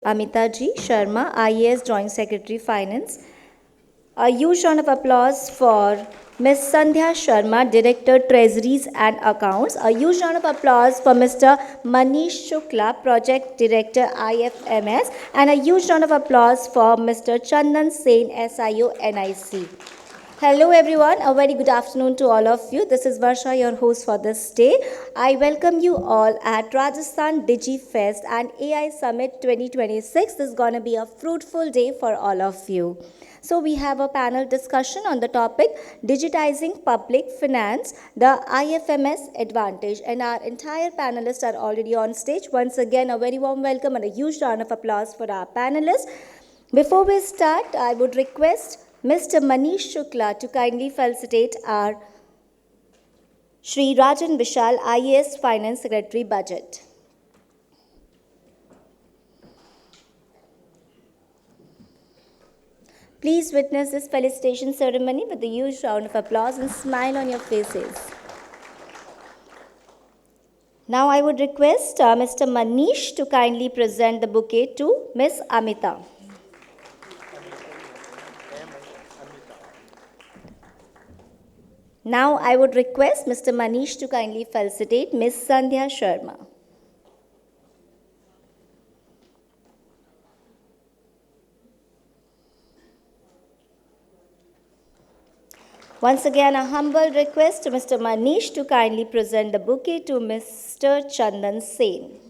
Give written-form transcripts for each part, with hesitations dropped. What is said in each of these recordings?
Amita Ji Sharma, IAS Joint Secretary Finance. A huge round of applause for Ms. Sandhya Sharma, Director Treasuries and Accounts. A huge round of applause for Mr. Manish Shukla, Project Director IFMS. And a huge round of applause for Mr. Chandan Sen, SIO NIC. Hello everyone, a very good afternoon to all of you. This is Varsha, your host for this day. I welcome you all at Rajasthan Digi Fest and AI Summit 2026. This is going to be a fruitful day for all of you. So we have a panel discussion on the topic digitizing public finance, the IFMS advantage, and our entire panelists are already on stage. Once again, a very warm welcome and a huge round of applause for our panelists. Before we start, I would request Mr. Manish Shukla to kindly felicitate our Shri Rajan Vishal, IAS Finance Secretary Budget. Please witness this felicitation ceremony with a huge round of applause and smile on your faces. Now I would request Mr. Manish to kindly present the bouquet to Ms. Amita. Now I would request Mr. Manish to kindly felicitate Ms. Sandhya Sharma. Once again, a humble request to Mr. Manish to kindly present the bouquet to Mr. Chandan Sen.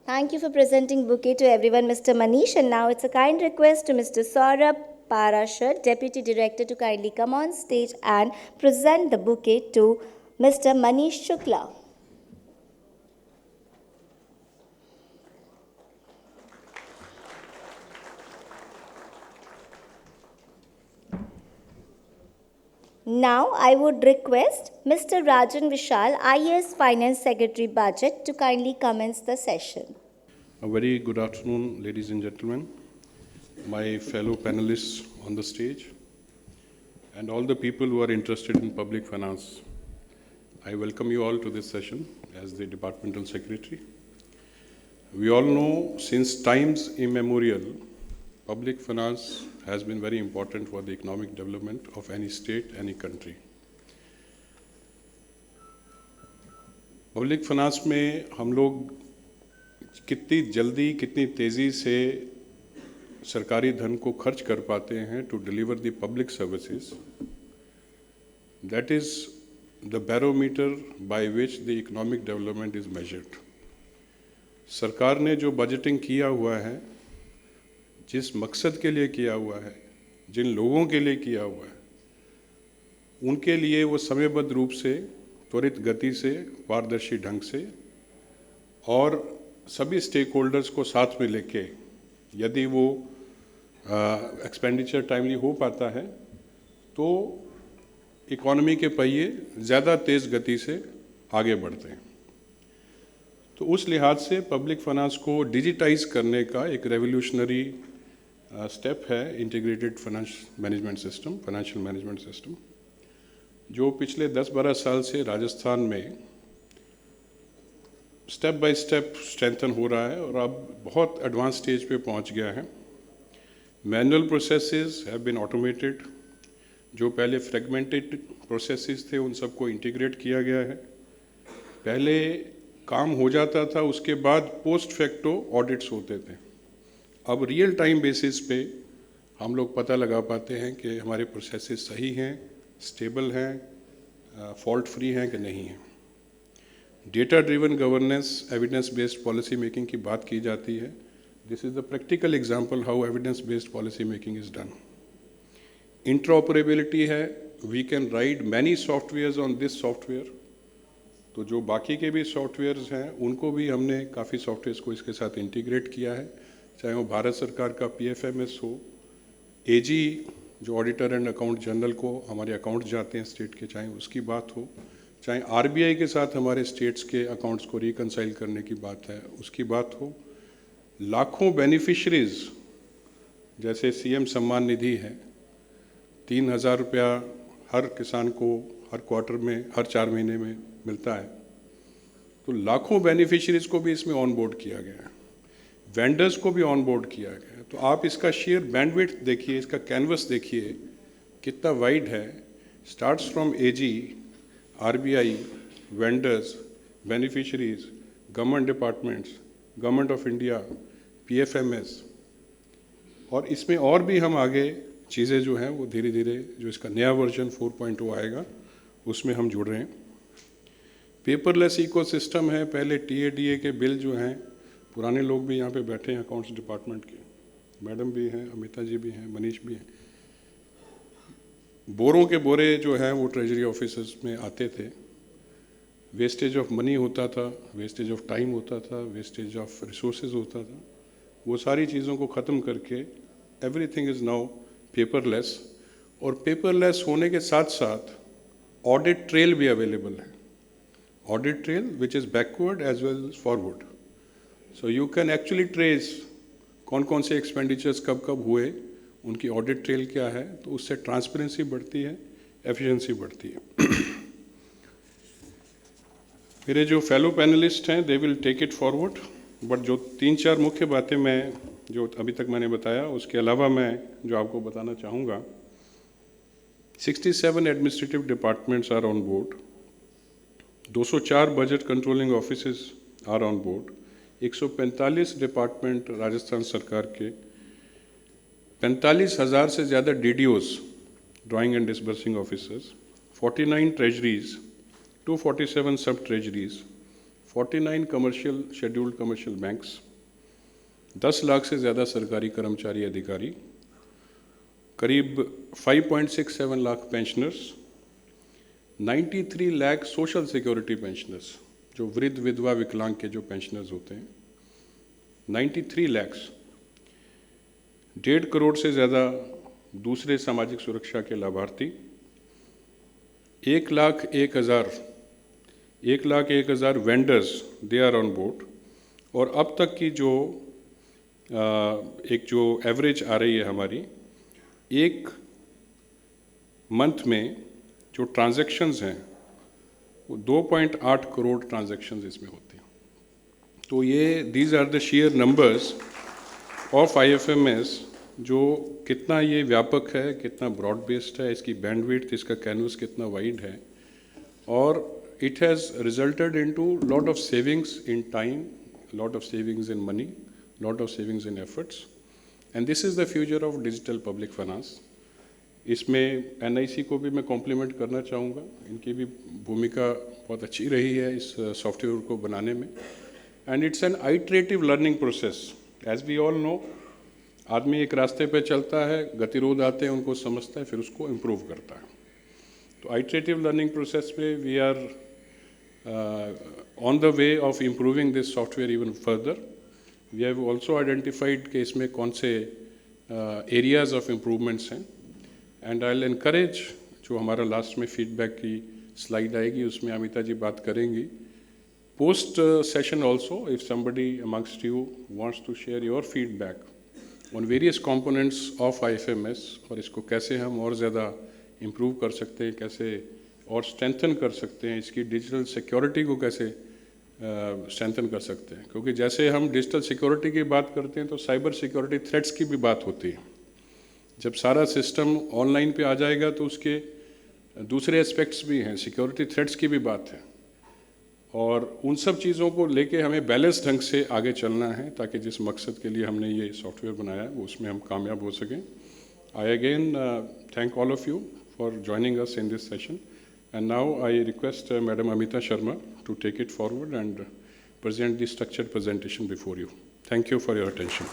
Thank you for presenting bouquet to everyone, Mr. Manish. And now it's a kind request to Mr. Saurabh Parashar, Deputy Director, to kindly come on stage and present the bouquet to Mr. Manish Shukla. Now I would request Mr. Rajan Vishal, IAS Finance Secretary Budget, to kindly commence the session. A very good afternoon, ladies and gentlemen, my fellow panelists on the stage, and all the people who are interested in public finance. I welcome you all to this session as the Departmental Secretary. We all know since times immemorial, public finance has been very important for the economic development of any state, any country. Public finance में हम लोग कितनी जल्दी कितनी तेज़ी से सरकारी धन को खर्च कर पाते हैं to deliver the public services, that is the barometer by which the economic development is measured. सरकार ने जो बजटिंग किया हुआ है, जिस मकसद के लिए किया हुआ है, जिन लोगों के लिए किया हुआ है, उनके लिए वो समयबद्ध रूप से, त्वरित गति से, पारदर्शी ढंग से और सभी स्टेक होल्डर्स को साथ में लेके यदि वो एक्सपेंडिचर टाइमली हो पाता है तो इकोनॉमी के पहिए ज़्यादा तेज़ गति से आगे बढ़ते हैं. तो उस लिहाज से पब्लिक फाइनेंस को डिजिटाइज करने का एक रेवोल्यूशनरी स्टेप है इंटीग्रेटेड फाइनेंशियल मैनेजमेंट सिस्टम, जो पिछले 10-12 साल से राजस्थान में स्टेप बाय स्टेप स्ट्रेंथन हो रहा है और अब बहुत एडवांस स्टेज पे पहुंच गया है. Manual processes have been automated. जो पहले फ्रेगमेंटेड प्रोसेसेस थे उन सबको इंटीग्रेट किया गया है. पहले काम हो जाता था, उसके बाद पोस्ट फैक्टो ऑडिट्स होते थे. अब रियल टाइम बेसिस पे हम लोग पता लगा पाते हैं कि हमारे प्रोसेसेस सही हैं, स्टेबल हैं, फॉल्ट फ्री हैं कि नहीं हैं. Data driven governance, evidence based policy making की बात की जाती है. This is the practical example how evidence based policy making is done. Interoperability है, we can ride many softwares on this software. तो जो बाकी के भी सॉफ्टवेयर्स हैं उनको भी हमने काफ़ी सॉफ्टवेयर्स को इसके साथ इंटीग्रेट किया है, चाहे वो भारत सरकार का PFMS हो, AG जो ऑडिटर एंड अकाउंट जनरल को हमारे अकाउंट जाते हैं स्टेट के, चाहे उसकी बात हो, चाहे RBI के साथ हमारे स्टेट्स के अकाउंट्स को रिकनसाइल करने की बात है उसकी बात हो. लाखों बेनिफिशरीज जैसे CM सम्मान निधि है, 3,000 रुपया हर किसान को हर क्वार्टर में, हर 4 महीने में मिलता है। तो लाखों बेनिफिशरीज को भी इसमें ऑन बोर्ड किया गया है, वेंडर्स को भी ऑन बोर्ड किया गया है। तो आप इसका शेयर बैंडविड्थ देखिए, इसका कैनवस देखिए कितना वाइड है। Starts from AG, RBI, vendors, beneficiaries, government departments, government of India, PFMS, और इसमें और भी हम आगे चीज़ें जो हैं वो धीरे धीरे, जो इसका नया वर्जन 4.0 आएगा उसमें हम जुड़ रहे हैं। पेपरलेस इकोसिस्टम है। पहले टीएडीए के बिल जो हैं, पुराने लोग भी यहाँ पे बैठे हैं अकाउंट्स डिपार्टमेंट के, मैडम भी हैं, अमिता जी भी हैं, मनीष भी हैं। बोरों के बोरे जो हैं वो ट्रेजरी ऑफिसर्स में आते थे। वेस्टेज ऑफ मनी होता था, वेस्टेज ऑफ टाइम होता था, वेस्टेज ऑफ रिसोर्सेज होता था। वो सारी चीज़ों को ख़त्म करके एवरीथिंग इज़ नाउ पेपरलेस। और पेपरलेस होने के साथ साथ ऑडिट ट्रेल भी अवेलेबल है, audit trail which is backward as well as forward. So you can actually trace कौन कौन से एक्सपेंडिचर्स कब कब हुए, उनकी ऑडिट ट्रेल क्या है। तो उससे ट्रांसपेरेंसी बढ़ती है, एफिशिएंसी बढ़ती है। मेरे जो फेलो पैनलिस्ट हैं they will take it forward, but जो 3-4 मुख्य बातें मैं जो अभी तक मैंने बताया, उसके अलावा मैं जो आपको बताना चाहूँगा, 67 administrative departments are on board, 204 budget controlling offices are on board, 145 department Rajasthan सरकार के, 45,000 से ज़्यादा DDOs, drawing and disbursing officers, 49 treasuries, 247 sub treasuries, 49 commercial scheduled commercial banks, 10 lakh से ज़्यादा सरकारी कर्मचारी अधिकारी, करीब 5.67 lakh pensioners, 93 lakh social security pensioners, जो वृद्ध विधवा विकलांग के जो पेंशनर्स होते हैं, 93 लाख, 1.5 करोड़ से ज़्यादा दूसरे सामाजिक सुरक्षा के लाभार्थी, 1,01,000 vendors, they are on board. और अब तक की जो एक जो एवरेज आ रही है हमारी, एक मंथ में जो ट्रांजैक्शंस हैं वो 2.8 करोड़ ट्रांजैक्शंस इसमें होते हैं। तो ये these are the share numbers of IFMS, जो कितना ये व्यापक है, कितना ब्रॉड बेस्ड है, इसकी बैंडविड्थ, इसका कैनवस कितना वाइड है। और it has resulted into lot of savings in time, lot of savings in money, lot of savings in efforts, and this is the future of digital public finance. इसमें NIC को भी मैं complement करना चाहूँगा, इनकी भी भूमिका बहुत अच्छी रही है इस सॉफ्टवेयर को बनाने में। And it's an iterative learning process. As we all know, आदमी एक रास्ते पे चलता है, गतिरोध आते हैं, उनको समझता है, फिर उसको इम्प्रूव करता है। तो आइट्रेटिव लर्निंग प्रोसेस में we are on the way of improving this software even further. We have also identified कि इसमें कौन से areas of improvements हैं, and I'll encourage, जो हमारा लास्ट में फीडबैक की स्लाइड आएगी उसमें अमिता जी बात करेंगी, post session also, if somebody amongst you wants to share your feedback on various components of IFMS और इसको कैसे हम और ज़्यादा improve कर सकते हैं, कैसे और स्ट्रेंथन कर सकते हैं, इसकी डिजिटल सिक्योरिटी को कैसे स्ट्रेंथन कर सकते हैं। क्योंकि जैसे हम डिजिटल सिक्योरिटी की बात करते हैं तो साइबर सिक्योरिटी थ्रेट्स की भी बात होती है। जब सारा सिस्टम ऑनलाइन पे आ जाएगा तो उसके दूसरे एस्पेक्ट्स भी हैं, सिक्योरिटी थ्रेट्स की भी बात है, और उन सब चीज़ों को लेके हमें बैलेंस ढंग से आगे चलना है, ताकि जिस मकसद के लिए हमने ये सॉफ्टवेयर बनाया है वो उसमें हम कामयाब हो सकें। I again thank all of you for joining us in this session. And now I request Madam Amita Sharma to take it forward and present the structured presentation before you. Thank you for your attention.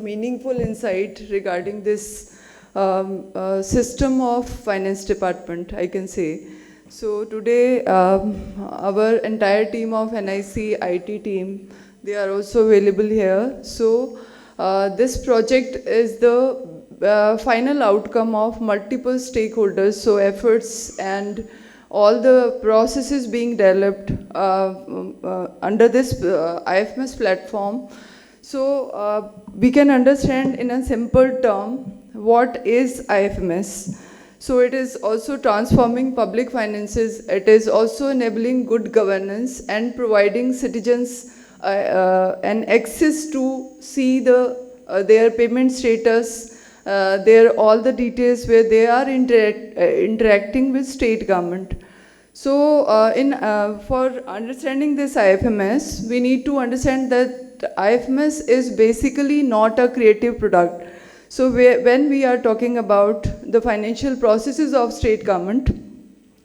Meaningful insight regarding this system of finance department, I can say. So today our entire team of NIC IT team, they are also available here. So this project is the final outcome of multiple stakeholders, so efforts and all the processes being developed under this IFMS platform. So we can understand in a simple term what is IFMS. So it is also transforming public finances. It is also enabling good governance and providing citizens an access to see their payment status, their all the details where they are interacting with state government. So for understanding this IFMS, we need to understand that IFMS is basically not a creative product. So when we are talking about the financial processes of state government,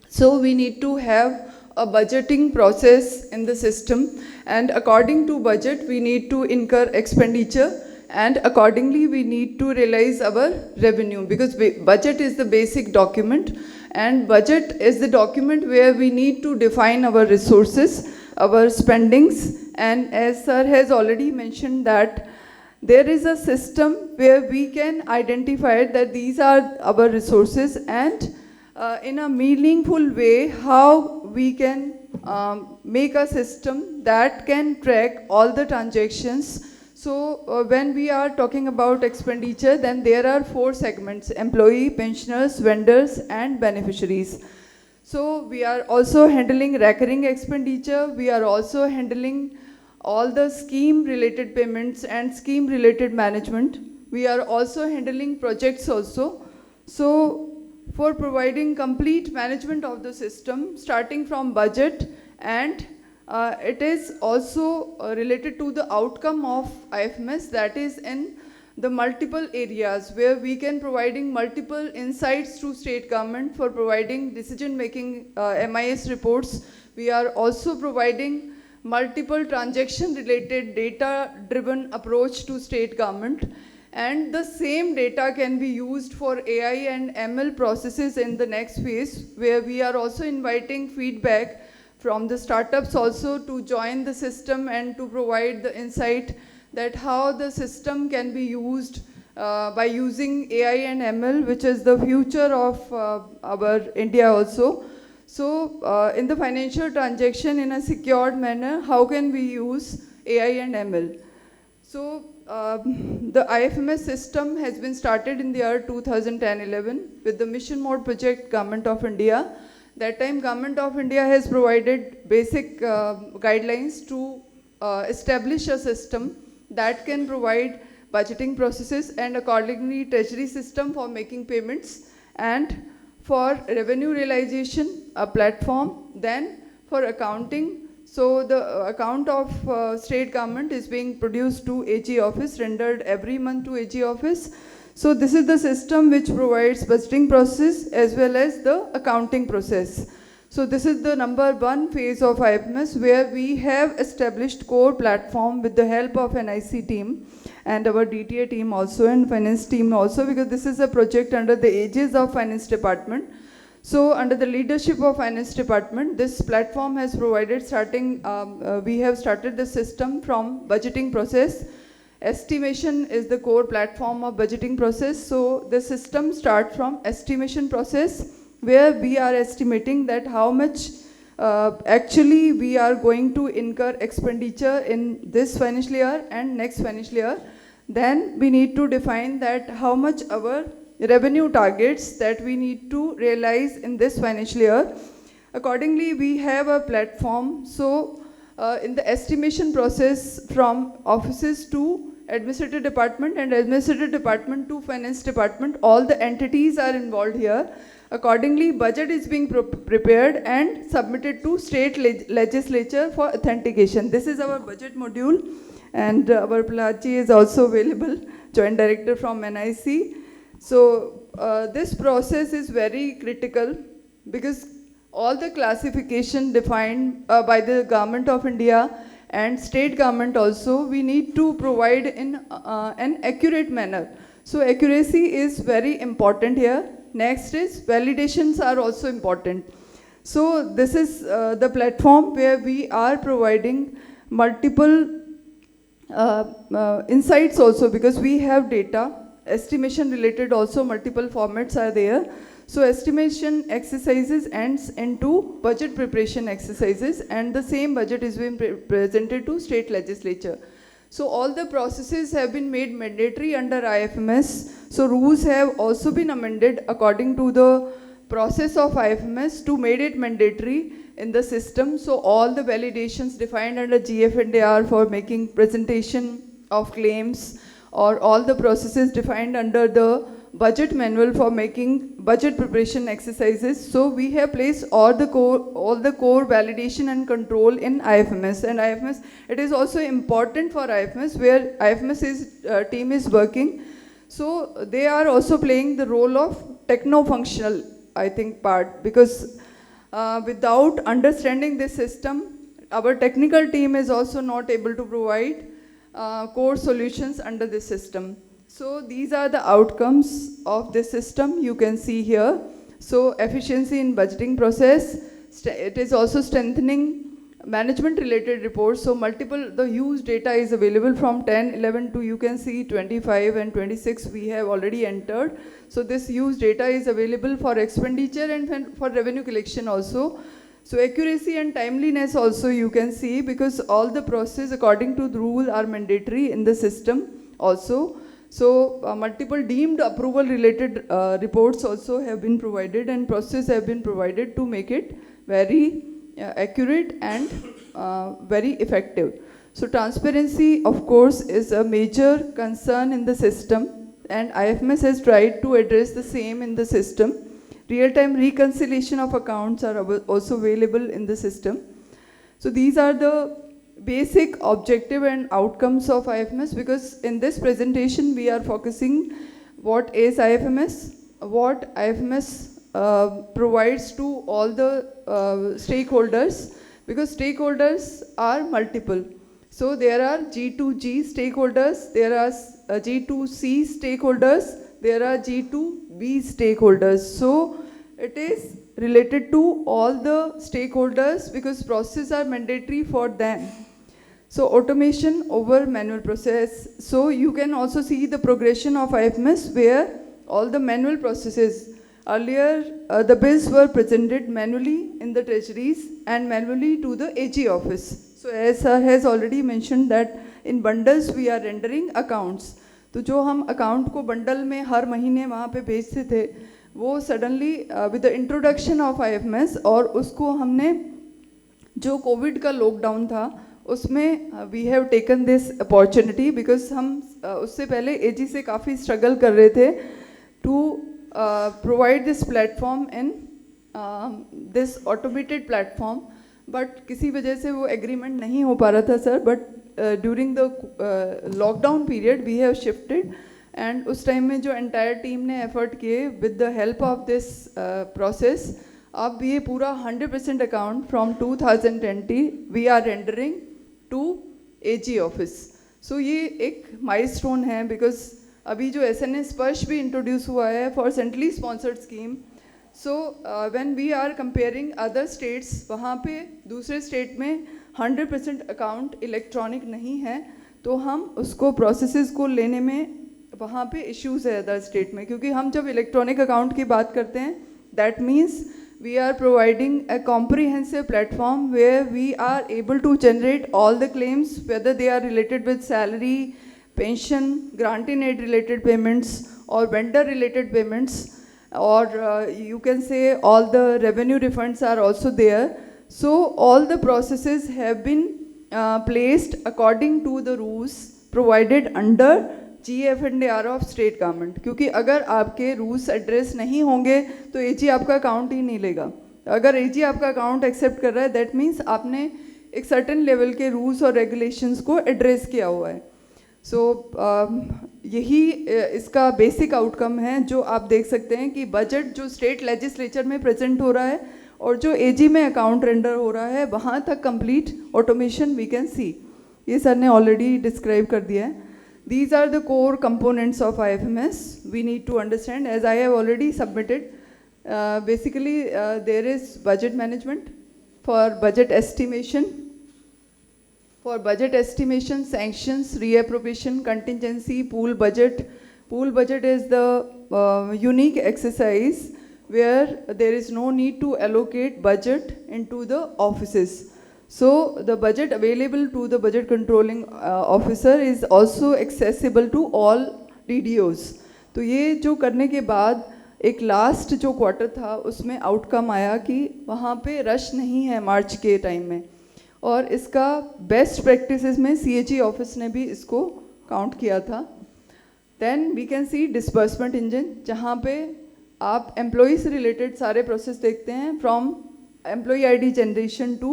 so we need to have a budgeting process in the system, and according to budget, we need to incur expenditure, and accordingly, we need to realize our revenue, because budget is the basic document, and budget is the document where we need to define our resources, our spendings, and as sir has already mentioned that there is a system where we can identify that these are our resources, and in a meaningful way how we can make a system that can track all the transactions. So when we are talking about expenditure, then there are 4 segments: employee, pensioners, vendors, and beneficiaries. So we are also handling recurring expenditure. We are also handling all the scheme related payments and scheme related management. We are also handling projects also. So for providing complete management of the system, starting from budget, and it is also related to the outcome of IFMS, that is in the multiple areas where we can providing multiple insights to state government for providing decision making MIS reports. We are also providing multiple transaction related data driven approach to state government, and the same data can be used for AI and ML processes in the next phase, where we are also inviting feedback from the startups also to join the system and to provide the insight that how the system can be used by using AI and ML, which is the future of our India also. So in the financial transaction in a secured manner, how can we use AI and ML? So the IFMS system has been started in the year 2010-11 with the mission mode project Government of India. That time Government of India has provided basic guidelines to establish a system that can provide budgeting processes, and accordingly treasury system for making payments, and for revenue realization a platform, then for accounting. So the account of state government is being produced to AG office, rendered every month to AG office. So this is the system which provides budgeting process as well as the accounting process. So this is the number 1 phase of IFMS, where we have established core platform with the help of NIC team and our DTA team also, and finance team also, because this is a project under the aegis of finance department. So under the leadership of finance department, this platform has provided we have started the system from budgeting process. Estimation is the core platform of budgeting process. So the system starts from estimation process, where we are estimating that how much actually we are going to incur expenditure in this financial year and next financial year. Then we need to define that how much our revenue targets that we need to realize in this financial year. Accordingly, we have a platform. So in the estimation process, from offices to administrative department and administrative department to finance department, all the entities are involved here. Accordingly, budget is being prepared and submitted to state legislature for authentication. This is our budget module, and our Praladji is also available, Joint Director from NIC. So this process is very critical, because all the classification defined by the Government of India and state government also, we need to provide in an accurate manner. So accuracy is very important here. Next is validations are also important. So this is the platform where we are providing multiple insights also, because we have data, estimation related also multiple formats are there. So estimation exercises ends into budget preparation exercises, and the same budget is being presented to state legislature. So all the processes have been made mandatory under IFMS. So rules have also been amended according to the process of IFMS to made it mandatory in the system. So all the validations defined under GFNDR for making presentation of claims, or all the processes defined under the budget manual for making budget preparation exercises. So we have placed all the core validation and control in IFMS. And IFMS, it is also important for IFMS, where IFMS team is working. So they are also playing the role of techno-functional, I think, part, because without understanding this system, our technical team is also not able to provide core solutions under this system. So these are the outcomes of this system you can see here. So efficiency in budgeting process, it is also strengthening management related reports. So the huge data is available from 10, 11 to, you can see, 25 and 26 we have already entered. So this huge data is available for expenditure and for revenue collection also. So accuracy and timeliness also you can see, because all the process according to the rule are mandatory in the system also. So multiple deemed approval related reports also have been provided, and process have been provided to make it very accurate and very effective. So transparency, of course, is a major concern in the system, and IFMS has tried to address the same in the system. Real-time reconciliation of accounts are also available in the system. So these are the basic objective and outcomes of IFMS, because in this presentation we are focusing what is IFMS, what IFMS provides to all the stakeholders, because stakeholders are multiple. So there are G2G stakeholders, there are G2C stakeholders, there are G2B stakeholders. So it is related to all the stakeholders because processes are mandatory for them. So automation over manual process. So you can also see the progression of IFMS where all the manual processes, earlier the bills were presented manually in the treasuries and manually to the AG office. So as sir has already mentioned that in bundles we are rendering accounts. तो जो हम account को bundle में हर महीने वहाँ पे भेजते थे, वो suddenly with the introduction of IFMS, और उसको हमने जो कोविड का लॉकडाउन था उसमें we have taken this opportunity, because हम उससे पहले एजी से काफ़ी स्ट्रगल कर रहे थे to provide this platform in this automated platform, but किसी वजह से वो एग्रीमेंट नहीं हो पा रहा था sir. But during the lockdown period we have shifted, and उस टाइम में जो एंटायर टीम ने एफर्ट किए with the help of this process, अब ये पूरा 100% account from 2020 we are rendering to AG office. So ये एक माइलस्टोन है, बिकॉज अभी जो SNS स्पर्श भी इंट्रोड्यूस हुआ है for centrally sponsored scheme. So when we are comparing other states, वहाँ पे दूसरे स्टेट में 100% अकाउंट इलेक्ट्रॉनिक नहीं है, तो हम उसको प्रोसेसेस को लेने में वहाँ पे इश्यूज़ है अदर स्टेट में, क्योंकि हम जब इलेक्ट्रॉनिक अकाउंट की बात करते हैं that means we are providing a comprehensive platform where we are able to generate all the claims, whether they are related with salary, pension, grant in aid related payments or vendor related payments, or you can say all the revenue refunds are also there. So all the processes have been placed according to the rules provided under GFNDR of state government, क्योंकि अगर आपके rules address नहीं होंगे तो AG आपका account ही नहीं लेगा. अगर AG आपका अकाउंट एक्सेप्ट कर रहा है दैट मीन्स आपने एक सर्टेन लेवल के रूल्स और रेगुलेशंस को एड्रेस किया हुआ है. सो यही इसका बेसिक आउटकम है जो आप देख सकते हैं कि बजट जो स्टेट लेजिस्लेचर में प्रेजेंट हो रहा है और जो AG में अकाउंट रेंडर हो रहा है, वहाँ तक complete automation we can see. ये सर ने ऑलरेडी डिस्क्राइब कर दिया है. These are the core components of IFMS we need to understand, as I have already submitted. Basically, there is budget management for budget estimation. For budget estimation, sanctions, reappropriation, contingency, pool budget. Pool budget is the unique exercise where there is no need to allocate budget into the offices. So the budget available to the budget controlling officer is also accessible to all DDOs. तो ये जो करने के बाद एक last जो quarter था उसमें आउटकम आया कि वहाँ पे रश नहीं है मार्च के टाइम में, और इसका बेस्ट प्रैक्टिसेस में CAG ऑफिस ने भी इसको काउंट किया था. Then we can see disbursement engine, जहाँ पे आप एम्प्लॉय से रिलेटेड सारे प्रोसेस देखते हैं, from employee ID generation to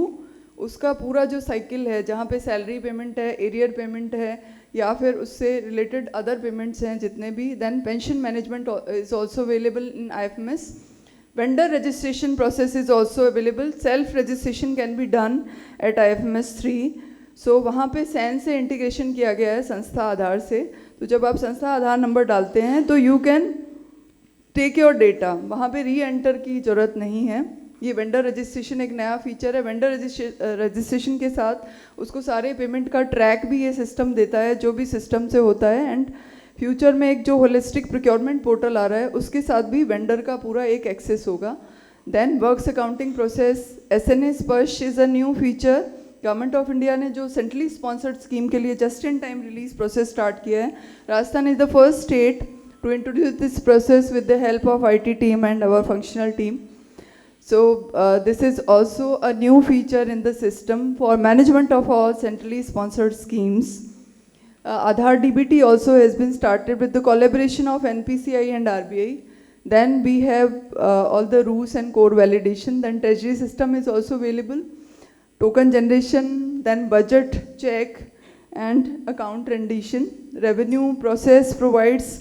उसका पूरा जो साइकिल है, जहाँ पे सैलरी पेमेंट है, एरियर पेमेंट है, या फिर उससे रिलेटेड अदर पेमेंट्स हैं जितने भी. Then pension management is also available in IFMS. Vendor registration process is also available. Self registration can be done at IFMS 3. सो वहाँ पे सैन से इंटीग्रेशन किया गया है संस्था आधार से. तो जब आप संस्था आधार नंबर डालते हैं तो you can take your data, वहाँ पे री एंटर की ज़रूरत नहीं है. ये वेंडर रजिस्ट्रेशन एक नया फीचर है. वेंडर रजिस्ट्रेशन के साथ उसको सारे पेमेंट का ट्रैक भी ये सिस्टम देता है, जो भी सिस्टम से होता है. एंड फ्यूचर में एक जो होलिस्टिक प्रोक्योरमेंट पोर्टल आ रहा है उसके साथ भी वेंडर का पूरा एक एक्सेस होगा. Then works accounting process, SNA Sparsh is a new feature. Government of India ने जो सेंट्रली स्पॉन्सर्ड स्कीम के लिए just in time release process start किया है. Rajasthan is the first state to introduce this process with the help of IT team and our functional team. So this is also a new feature in the system for management of all centrally sponsored schemes. Aadhaar DBT also has been started with the collaboration of NPCI and RBI. Then we have all the rules and core validation. Then treasury system is also available. Token generation, then budget check and account rendition. Revenue process provides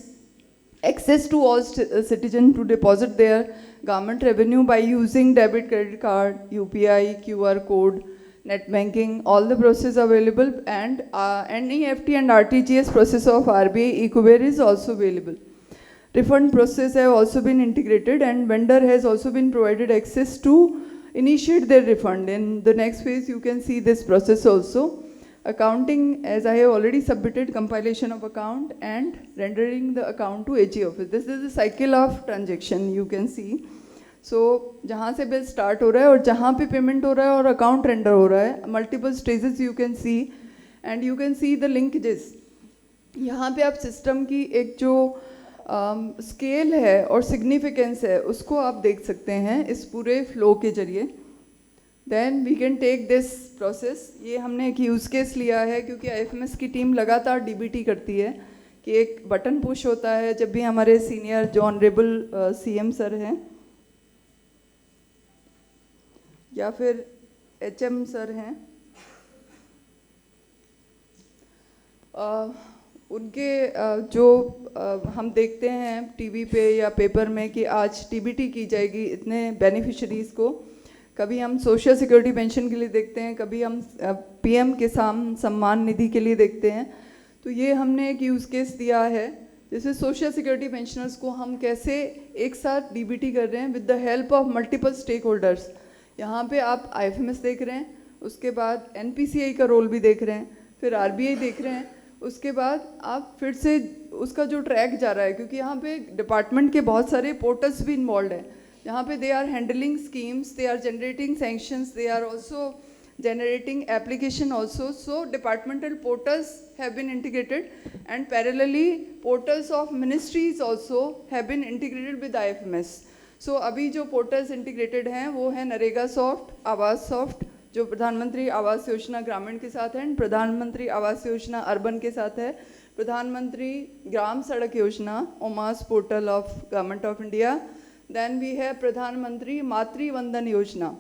access to all citizens to deposit their government revenue by using debit, credit card, UPI, QR code, net banking. All the process available, and NEFT and RTGS process of RBI Ecover is also available. Refund process have also been integrated, and vendor has also been provided access to initiate their refund. In the next phase you can see this process also. Accounting, as I have already submitted, compilation of account and rendering the account to AG office. This is the cycle of transaction you can see. So जहाँ से bill start हो रहा है और जहाँ पे payment हो रहा है और अकाउंट रेंडर हो रहा है, multiple stages you can C, and you can see the linkages. यहाँ पे आप सिस्टम की एक जो स्केल है और सिग्निफिकेंस है उसको आप देख सकते हैं इस पूरे फ्लो के जरिए. Then we can take this process. ये हमने एक यूज़ केस लिया है क्योंकि IFMS की टीम लगातार DBT करती है कि एक बटन पुश होता है जब भी हमारे सीनियर जो ऑनरेबल CM सर हैं या फिर HM सर हैं, उनके जो हम देखते हैं टीवी पे या पेपर में कि आज DBT की जाएगी इतने बेनिफिशरीज़ को. कभी हम सोशल सिक्योरिटी पेंशन के लिए देखते हैं, कभी हम PM किसान सम्मान निधि के लिए देखते हैं. तो ये हमने एक यूज़ केस दिया है जैसे सोशल सिक्योरिटी पेंशनर्स को हम कैसे एक साथ DBT कर रहे हैं with the help of multiple stakeholders. यहाँ पे आप IFMS देख रहे हैं, उसके बाद NPCI का रोल भी देख रहे हैं, फिर RBI देख रहे हैं, उसके बाद आप फिर से उसका जो ट्रैक जा रहा है क्योंकि यहाँ पे डिपार्टमेंट के बहुत सारे पोर्टल्स भी इन्वॉल्व हैं. यहाँ पे they are handling schemes, they are generating sanctions, they are also generating application also. So departmental portals have been integrated, and parallelly portals of ministries also have been integrated with IFMS. So अभी जो portals integrated हैं वो है NREGA soft, आवास soft जो प्रधानमंत्री आवास योजना ग्रामीण के साथ है, प्रधानमंत्री आवास योजना अर्बन के साथ है, प्रधानमंत्री ग्राम सड़क योजना ओमास portal of government of India. Then we have Pradhan Mantri Matri Vandan Yojana,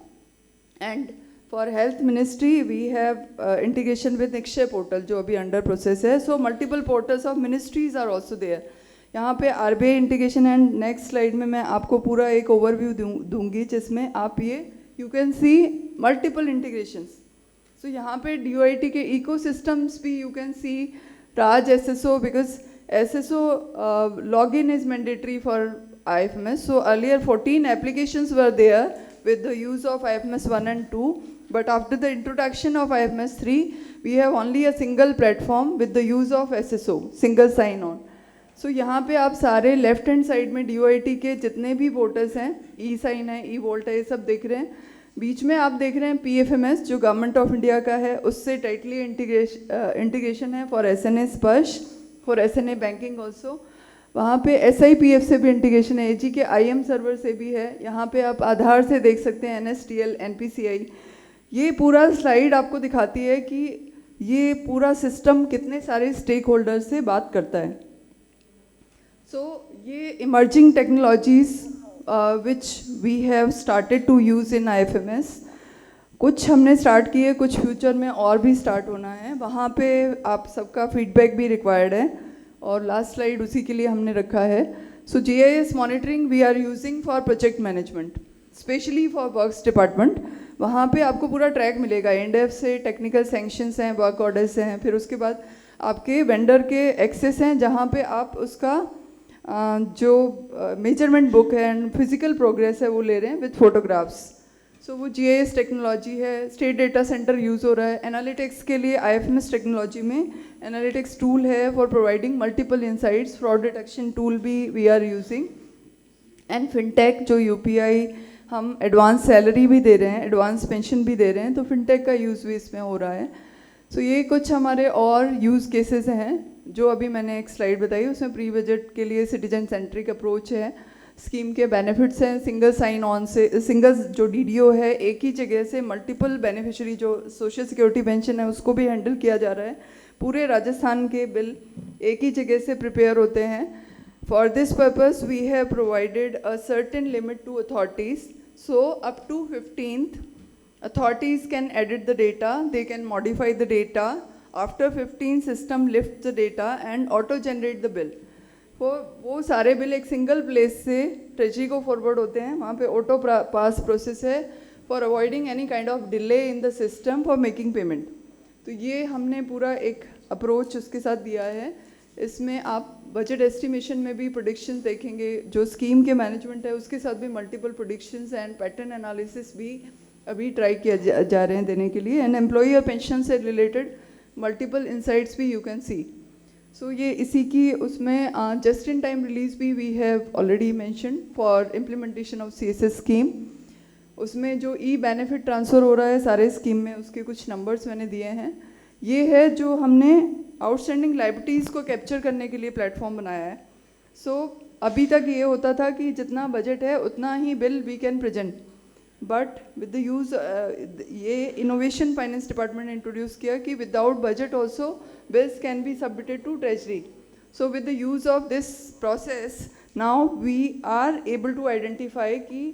and for health ministry we have integration with Nikshay portal जो अभी under process है. So multiple portals of ministries are also there. यहाँ पे RBI integration, and next slide में मैं आपको पूरा एक overview दूंगी जिसमें आप ये you can see multiple integrations. So यहाँ पे DOIT के ecosystems भी you can see Raj SSO, because SSO login is mandatory for IFMS. So earlier 14 applications were there with the use of IFMS 1 and 2, but after the introduction of IFMS 3, we have only a single platform with the use of SSO, single sign on. So यहाँ पे आप सारे left hand side में DOIT के जितने भी portals हैं, E-साइन है, E-वोल्ट है, ये सब देख रहे हैं. बीच में आप देख रहे हैं PFMS जो गवर्नमेंट ऑफ इंडिया का है, उससे टाइटली इंटीग्रेशन है फॉर SNA स्पर्श, फॉर SNA बैंकिंग ऑल्सो। वहाँ पे SIPF से भी इंटीग्रेशन है, AG के IM सर्वर से भी है। यहाँ पे आप आधार से देख सकते हैं, NSDL, NPCI। ये पूरा स्लाइड आपको दिखाती है कि ये पूरा सिस्टम कितने सारे स्टेक होल्डर से बात करता है। ये emerging technologies which we have started to use in IFMS, कुछ हमने स्टार्ट किए, कुछ फ्यूचर में और भी स्टार्ट होना है। वहाँ पे आप सबका फीडबैक भी रिक्वायर्ड है, और लास्ट स्लाइड उसी के लिए हमने रखा है। So GIS monitoring we are using for project management, specially for works department. वहाँ पे आपको पूरा ट्रैक मिलेगा, INDEF से टेक्निकल सैंक्शंस हैं, वर्क ऑर्डर्स हैं, फिर उसके बाद आपके वेंडर के एक्सेस हैं, जहाँ पे आप उसका जो मेजरमेंट बुक है एंड फिजिकल प्रोग्रेस है वो ले रहे हैं विद फोटोग्राफ्स। सो वो GIS टेक्नोलॉजी है। स्टेट डेटा सेंटर यूज़ हो रहा है। एनालिटिक्स के लिए IFMS टेक्नोलॉजी में एनालिटिक्स टूल है for providing multiple insights. Fraud detection tool भी we are using. And fintech जो UPI, हम एडवांस सैलरी भी दे रहे हैं, एडवांस पेंशन भी दे रहे हैं, तो फिनटेक का यूज़ भी इसमें हो रहा है। सो ये कुछ हमारे और यूज़ केसेस हैं जो अभी मैंने एक स्लाइड बताई, उसमें प्री बजट के लिए सिटीजन सेंट्रिक अप्रोच है। स्कीम के बेनिफिट्स हैं, सिंगल साइन ऑन से, सिंगल जो DDO है, एक ही जगह से मल्टीपल बेनिफिशियरी जो सोशल सिक्योरिटी पेंशन है उसको भी हैंडल किया जा रहा है। पूरे राजस्थान के बिल एक ही जगह से प्रिपेयर होते हैं। For this purpose we have provided a certain limit to authorities, so up to 15th authorities can edit the data, they can modify the data. After 15 system lifts the data and auto generate the bill. वो सारे bill एक single place से treasury को forward होते हैं, वहाँ पे auto पास process है for avoiding any kind of delay in the system for making payment. तो ये हमने पूरा एक अप्रोच उसके साथ दिया है। इसमें आप बजट एस्टिमेशन में भी प्रोडिक्शन देखेंगे, जो स्कीम के मैनेजमेंट है उसके साथ भी multiple predictions and pattern analysis भी अभी ट्राई किया जा रहे हैं देने के लिए। एंड एम्प्लॉई और पेंशन से रिलेटेड मल्टीपल इंसाइट्स भी यू कैन सी। सो ये इसी की उसमें जस्ट इन टाइम रिलीज भी we have already mention for implementation of CSS scheme. उसमें जो बेनिफिट ट्रांसफ़र हो रहा है सारे स्कीम में, उसके कुछ नंबर्स मैंने दिए हैं। ये है जो हमने आउटस्टैंडिंग लायबिलिटीज़ को कैप्चर करने के लिए प्लेटफॉर्म बनाया है। सो अभी तक ये होता था कि जितना बजट है उतना ही bill we can present, but with the use ये इनोवेशन फाइनेंस डिपार्टमेंट ने इंट्रोड्यूस किया कि without budget also bills can be submitted to treasury. So with the use of this process now we are able to identify कि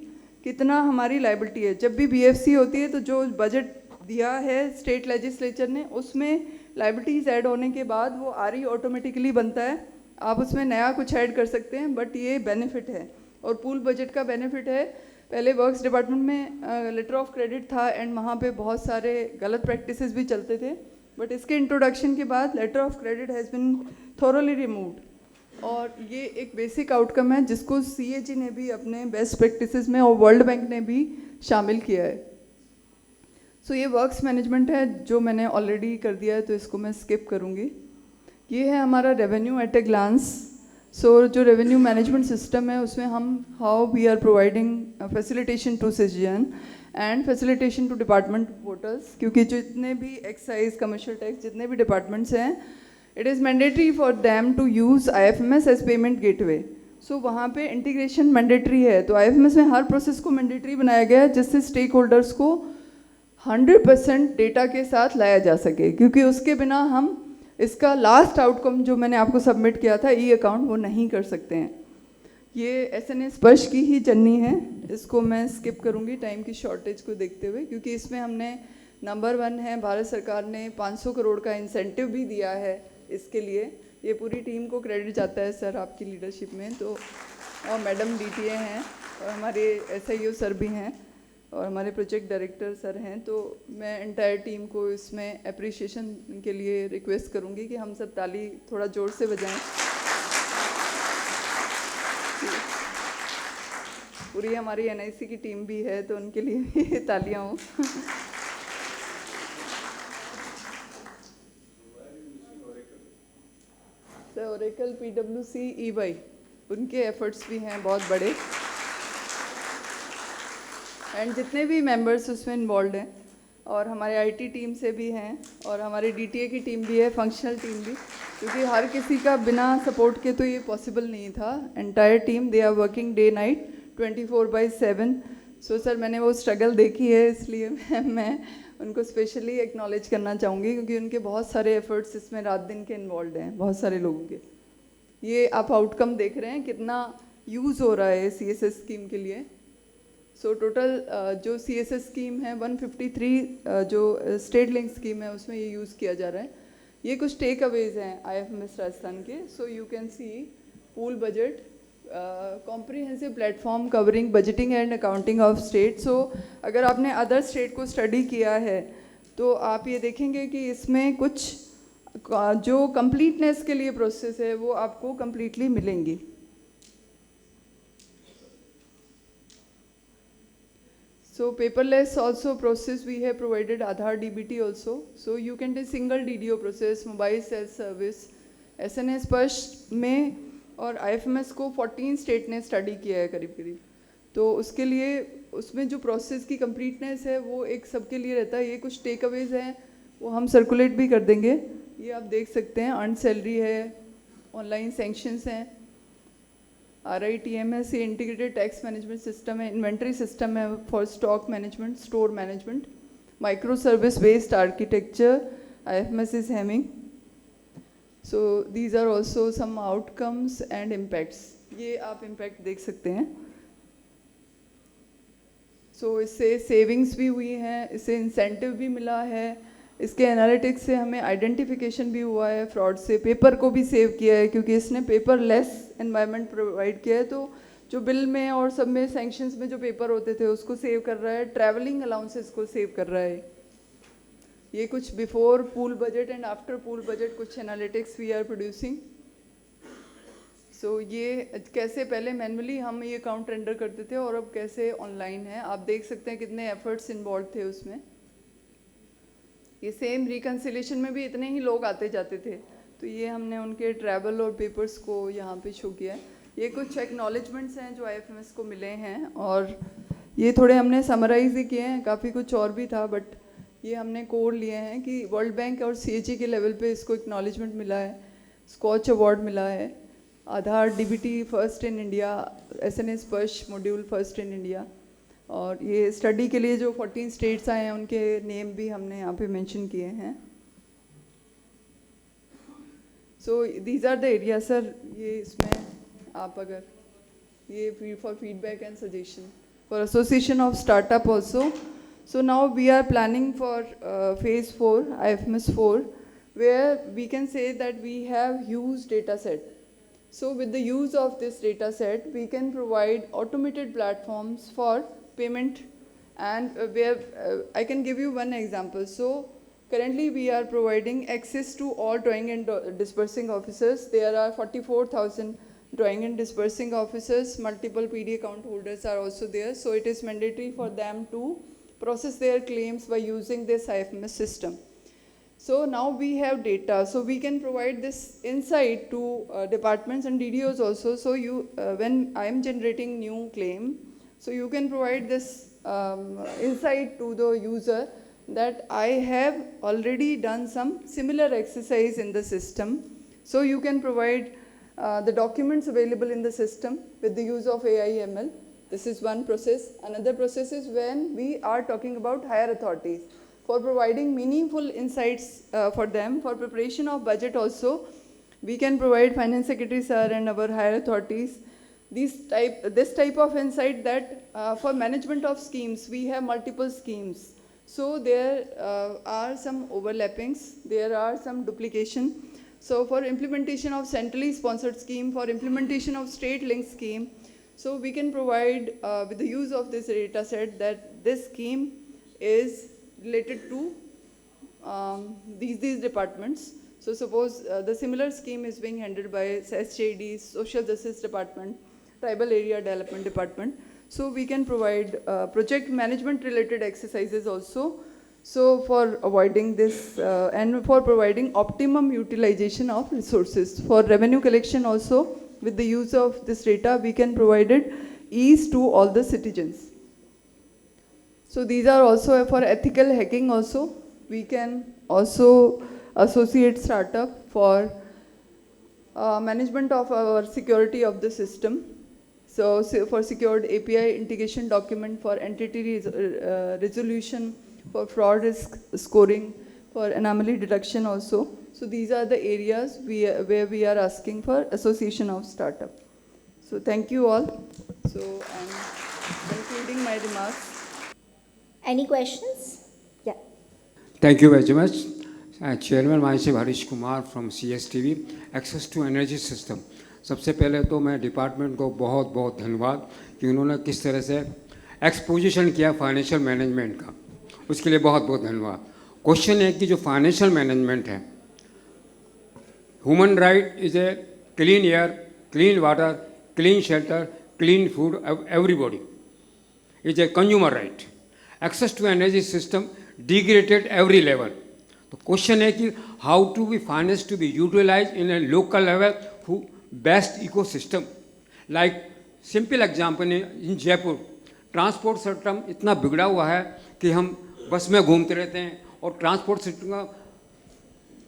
कितना हमारी liability है। जब भी BFC होती है तो जो बजट दिया है स्टेट लेजिस्लेचर ने, उसमें लायबिलिटीज़ ऐड होने के बाद वो RE ऑटोमेटिकली बनता है। आप उसमें नया कुछ ऐड कर सकते हैं, बट ये बेनिफिट है। और पूल बजट का बेनिफिट है, पहले वर्क्स डिपार्टमेंट में लेटर ऑफ क्रेडिट था एंड वहाँ पे बहुत सारे गलत प्रैक्टिसेस भी चलते थे, बट इसके इंट्रोडक्शन के बाद letter of credit has been thoroughly removed. और ये एक बेसिक आउटकम है जिसको CAG ने भी अपने बेस्ट प्रैक्टिसेस में और वर्ल्ड बैंक ने भी शामिल किया है। सो ये वर्क्स मैनेजमेंट है जो मैंने ऑलरेडी कर दिया है, तो इसको मैं स्किप करूँगी। ये है हमारा revenue at a glance. So जो रेवेन्यू मैनेजमेंट सिस्टम है उसमें हम how we are providing facilitation to citizen and facilitation to department voters, क्योंकि जितने भी एक्साइज, कमर्शियल टैक्स, जितने भी डिपार्टमेंट्स हैं, it is mandatory for them to use IFMS as payment gateway. So वहाँ पे इंटीग्रेशन मैंडेटरी है, तो IFMS में हर प्रोसेस को मैंडेटरी बनाया गया है जिससे स्टेक होल्डर्स को 100% डेटा के साथ लाया जा सके, क्योंकि उसके बिना हम इसका लास्ट आउटकम जो मैंने आपको सबमिट किया था अकाउंट, वो नहीं कर सकते हैं। ये SNA स्पर्श की ही जर्नी है, इसको मैं स्किप करूँगी टाइम की शॉर्टेज को देखते हुए, क्योंकि इसमें हमने नंबर 1 है, भारत सरकार ने 500 करोड़ का इंसेंटिव भी दिया है इसके लिए। ये पूरी टीम को क्रेडिट जाता है सर आपकी लीडरशिप में, तो और मैडम DTA हैं और हमारे SIO सर भी हैं और हमारे प्रोजेक्ट डायरेक्टर सर हैं। तो मैं एंटायर टीम को इसमें अप्रिशिएशन के लिए रिक्वेस्ट करूँगी कि हम सब ताली थोड़ा ज़ोर से बजाएं। पूरी हमारी NIC की टीम भी है तो उनके लिए भी तालियां हो। सर ओरेकल, PwC, EY, उनके एफर्ट्स भी हैं बहुत बड़े। एंड जितने भी मेंबर्स उसमें इन्वॉल्व हैं, और हमारे आईटी टीम से भी हैं, और हमारे डीटीए की टीम भी है, फंक्शनल टीम भी, क्योंकि हर किसी का बिना सपोर्ट के तो ये पॉसिबल नहीं था। Entire team they are working day night 24/7। So sir मैंने वो स्ट्रगल देखी है, इसलिए मैं उनको स्पेशली एक्नॉलेज करना चाहूँगी, क्योंकि उनके बहुत सारे एफर्ट्स इसमें रात दिन के इन्वॉल्व हैं, बहुत सारे लोगों के। ये आप आउटकम देख रहे हैं कितना यूज़ हो रहा है CSS स्कीम के लिए। सो टोटल जो CSS स्कीम है 153 जो स्टेट लिंक स्कीम है उसमें ये यूज़ किया जा रहा है। ये कुछ टेक अवेज हैं IFMS राजस्थान के। So you can see pool budget comprehensive platform covering budgeting and accounting of state. So अगर आपने अदर स्टेट को स्टडी किया है तो आप ये देखेंगे कि इसमें कुछ जो कंप्लीटनेस के लिए प्रोसेस है वो आपको कंप्लीटली मिलेंगी। So paperless also process we have provided Aadhaar DBT also. So you can do single DDO process, mobile self service, SNS Sparsh में और IFMS को 14 स्टेट ने स्टडी किया है करीब करीब। तो उसके लिए उसमें जो प्रोसेस की कंप्लीटनेस है वो एक सबके लिए रहता है। ये कुछ टेक अवेज हैं वो हम सर्कुलेट भी कर देंगे। ये आप देख सकते हैं, अर्न सैलरी है, ऑनलाइन सेंक्शंस हैं, RITMS ये इंटीग्रेटेड टैक्स मैनेजमेंट सिस्टम है, इन्वेंट्री सिस्टम है for stock management, store management, micro service based architecture IFMS is having. So these are also some outcomes and impacts. ये आप impact देख सकते हैं। सो इससे सेविंग्स भी हुई हैं, इससे इंसेंटिव भी मिला है, इसके एनालिटिक्स से हमें आइडेंटिफिकेशन भी हुआ है फ्रॉड से, पेपर को भी सेव किया है क्योंकि इसने पेपरलेस एनवायरनमेंट प्रोवाइड किया है। तो जो बिल में और सब में सैंक्शंस में जो पेपर होते थे उसको सेव कर रहा है, ट्रैवलिंग अलाउंसेस को सेव कर रहा है। ये कुछ before pool budget and after pool budget कुछ एनालिटिक्स वी आर प्रोड्यूसिंग। सो ये कैसे पहले मैनुअली हम ये अकाउंट रेंडर करते थे और अब कैसे ऑनलाइन है, आप देख सकते हैं कितने एफर्ट्स इन्वॉल्व थे उसमें। ये सेम रिकन्सिलेशन में भी इतने ही लोग आते जाते थे, तो ये हमने उनके ट्रैवल और पेपर्स को यहाँ पे शो किया है। ये कुछ एक्नॉलेजमेंट्स हैं जो IFMS को मिले हैं और ये थोड़े हमने समराइज ही किए हैं, काफ़ी कुछ और भी था बट ये हमने कोर लिए हैं कि वर्ल्ड बैंक और CHE के लेवल पे इसको एक्नॉलेजमेंट मिला है, स्कॉच अवार्ड मिला है, आधार DBT first in India, SNS स्पर्श मॉड्यूल फर्स्ट इन इंडिया। और ये स्टडी के लिए जो 14 स्टेट्स आए हैं उनके नेम भी हमने यहाँ पे मेंशन किए हैं। So these are the area sir. ये इसमें आप अगर ये for feedback and suggestion for association of startup also. So now we are planning for phase 4 IFMS 4 where we can say that we have huge data set. So with the use of this data set we can provide automated platforms for payment and where I can give you one example. So currently we are providing access to all drawing and disbursing officers. There are 44,000 drawing and disbursing officers, multiple PD account holders are also there. So it is mandatory for them to process their claims by using this IFMS system. So now we have data, so we can provide this insight to departments and DDOs also. So you, when I am generating new claim, so you can provide this insight to the user that I have already done some similar exercise in the system. So you can provide the documents available in the system with the use of AI/ML. This is one process. Another process is when we are talking about higher authorities, for providing meaningful insights for them, for preparation of budget also. We can provide Finance Secretary sir and our higher authorities this type of insight that for management of schemes, we have multiple schemes. So there are some overlappings, there are some duplication. So for implementation of centrally sponsored scheme, for implementation of state linked scheme, so we can provide with the use of this data set that this scheme is related to these departments. So suppose the similar scheme is being handled by SJD, Social Justice Department, Tribal Area Development Department. So we can provide project management related exercises also. So for avoiding this and for providing optimum utilization of resources. For revenue collection also, with the use of this data, we can provide it ease to all the citizens. So these are also for ethical hacking also. We can also associate startup for management of our security of the system. So for secured API integration document, for entity resolution, for fraud risk scoring, for anomaly detection also. So these are the areas where we are asking for association of startup. So thank you all. So I'm concluding my remarks. Any questions? Yeah. Thank you very much. Chairman, myself Harish Kumar from CSTV. Access to energy system. सबसे पहले तो मैं department को बहुत बहुत धन्यवाद कि उन्होंने किस तरह से एक्सपोजिशन किया फाइनेंशियल मैनेजमेंट का, उसके लिए बहुत बहुत धन्यवाद। क्वेश्चन है कि जो फाइनेंशियल मैनेजमेंट है, human right is a clean air, clean water, clean shelter, clean food, everybody is a consumer right. Access to energy system degraded every level. तो क्वेश्चन है कि how to be finance to be utilise in a local level best ecosystem. Like simple example in Jaipur transport system इतना बिगड़ा हुआ है कि हम बस में घूमते रहते हैं और ट्रांसपोर्ट सिस्टम का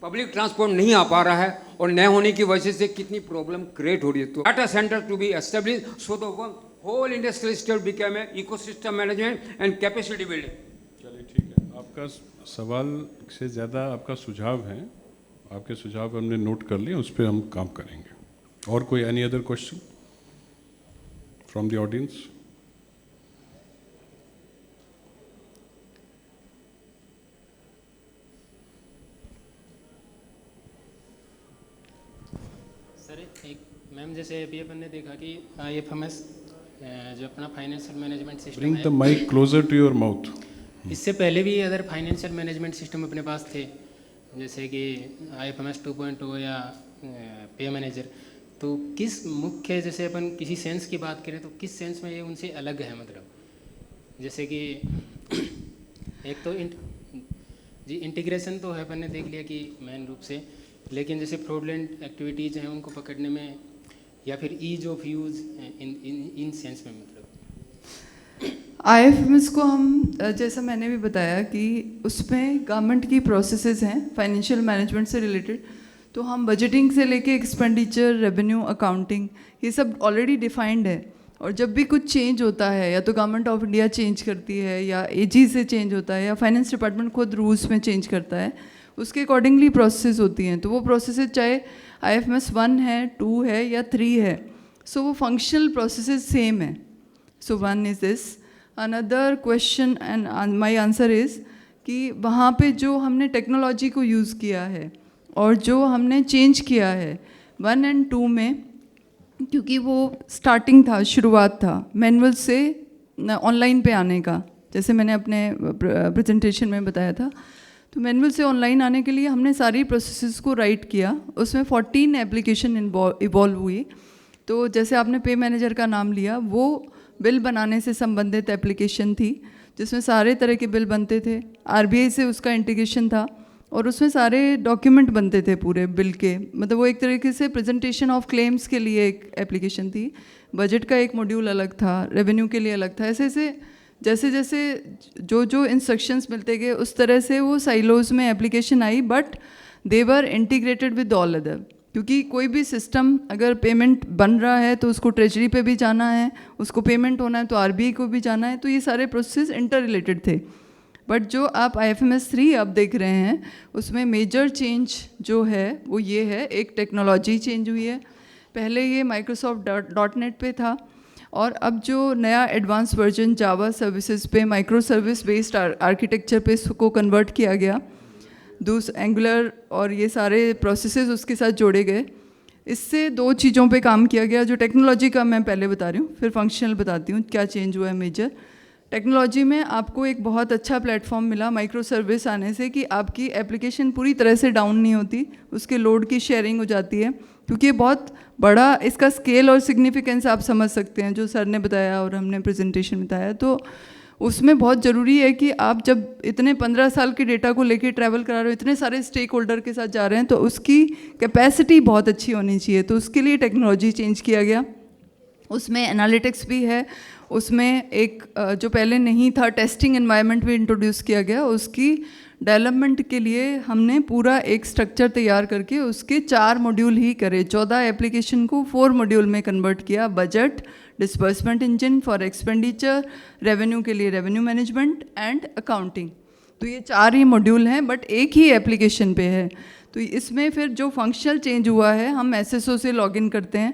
पब्लिक ट्रांसपोर्ट नहीं आ पा रहा है और न होने की वजह से कितनी प्रॉब्लम क्रिएट हो रही है। तो data center to be establish so the whole industrial state become a ecosystem management and capacity building. चलिए ठीक है, आपका सवाल से ज़्यादा आपका सुझाव है, आपके सुझाव हमने नोट कर लिए, उस पर हम काम करेंगे। और कोई any other question from the audience? Sir एक मैम, जैसे अभी अपन ने देखा कि IFMS जो अपना फाइनेंशियल मैनेजमेंट सिस्टम ब्रिंग है, the mic closer to your mouth. इससे पहले भी अदर फाइनेंशियल मैनेजमेंट सिस्टम अपने पास थे, जैसे कि IFMS 2.0 या पे मैनेजर। तो किस मुख्य, जैसे अपन किसी सेंस की बात करें तो किस सेंस में ये उनसे अलग है? मतलब जैसे कि एक तो जी इंटीग्रेशन तो है, अपन ने देख लिया कि मेन रूप से, लेकिन जैसे फ्रॉडलेंट एक्टिविटीज़ हैं उनको पकड़ने में, या फिर ease of use in sense में, मतलब IFMS को हम जैसा मैंने भी बताया कि उसमें गवर्नमेंट की प्रोसेसेस हैं फाइनेंशियल मैनेजमेंट से रिलेटेड। तो हम बजटिंग से लेके एक्सपेंडिचर, रेवेन्यू, अकाउंटिंग, ये सब ऑलरेडी डिफाइंड है। और जब भी कुछ चेंज होता है, या तो गवर्नमेंट ऑफ इंडिया चेंज करती है, या AG से चेंज होता है, या फाइनेंस डिपार्टमेंट खुद रूल्स में चेंज करता है, उसके अकॉर्डिंगली प्रोसेस होती हैं। तो वो प्रोसेस चाहे IFMS 1 है, 2 है या 3 है, सो वो फंक्शनल प्रोसेस सेम है। सो 1 is this. Another question and my answer is कि वहाँ पे जो हमने टेक्नोलॉजी को यूज़ किया है और जो हमने चेंज किया है 1 और 2 में, क्योंकि वो स्टार्टिंग था, शुरुआत था मैनुअल से ऑनलाइन पे आने का, जैसे मैंने अपने प्रेजेंटेशन में बताया था। तो मैनुअल से ऑनलाइन आने के लिए हमने सारी प्रोसेसेस को राइट किया। उसमें 14 एप्लीकेशन इवॉल्व हुई। तो जैसे आपने पे मैनेजर का नाम लिया, वो बिल बनाने से संबंधित एप्लीकेशन थी, जिसमें सारे तरह के बिल बनते थे। RBI से उसका इंटीग्रेशन था और उसमें सारे डॉक्यूमेंट बनते थे पूरे बिल के। मतलब वो एक तरीके से प्रेजेंटेशन ऑफ क्लेम्स के लिए एक एप्लीकेशन थी, बजट का एक मॉड्यूल अलग था, रेवेन्यू के लिए अलग था। ऐसे ऐसे जैसे जैसे जो इंस्ट्रक्शंस मिलते गए, उस तरह से वो साइलोज में application I, but they were integrated with all other. क्योंकि कोई भी सिस्टम अगर पेमेंट बन रहा है तो उसको ट्रेजरी पे भी जाना है, उसको पेमेंट होना है तो RBI को भी जाना है, तो ये सारे प्रोसेस इंटर रिलेटेड थे। बट जो आप IFMS 3 अब देख रहे हैं, उसमें मेजर चेंज जो है वो ये है, एक टेक्नोलॉजी चेंज हुई है। पहले ये Microsoft.NET पे था, और अब जो नया एडवांस वर्जन जावा सर्विसेज पे, माइक्रो सर्विस बेस्ड आर्किटेक्चर पे इसको कन्वर्ट किया गया। एंगुलर और ये सारे प्रोसेसेस उसके साथ जोड़े गए। इससे 2 चीज़ों पे काम किया गया। जो टेक्नोलॉजी का मैं पहले बता रही हूँ, फिर फंक्शनल बताती हूँ क्या चेंज हुआ है मेजर। टेक्नोलॉजी में आपको एक बहुत अच्छा प्लेटफॉर्म मिला माइक्रो सर्विस आने से, कि आपकी एप्लीकेशन पूरी तरह से डाउन नहीं होती, उसके लोड की शेयरिंग हो जाती है। क्योंकि ये बहुत बड़ा, इसका स्केल और सिग्निफिकेंस आप समझ सकते हैं, जो सर ने बताया और हमने प्रेजेंटेशन बताया। तो उसमें बहुत ज़रूरी है कि आप जब इतने 15 साल के डेटा को लेके ट्रैवल करा रहे हो, इतने सारे स्टेक होल्डर के साथ जा रहे हैं, तो उसकी कैपेसिटी बहुत अच्छी होनी चाहिए। तो उसके लिए टेक्नोलॉजी चेंज किया गया। उसमें एनालिटिक्स भी है, उसमें एक जो पहले नहीं था टेस्टिंग एनवायरनमेंट भी इंट्रोड्यूस किया गया, उसकी डेवलपमेंट के लिए हमने पूरा एक स्ट्रक्चर तैयार करके उसके 4 मॉड्यूल ही करे, 14 एप्लीकेशन को 4 मॉड्यूल में कन्वर्ट किया। Budget, disbursement engine for expenditure, revenue के लिए रेवेन्यू मैनेजमेंट एंड अकाउंटिंग। तो ये 4 ही मॉड्यूल हैं बट एक ही एप्लीकेशन पे है। तो इसमें फिर जो फंक्शनल चेंज हुआ है, हम SSO से लॉगिन करते हैं।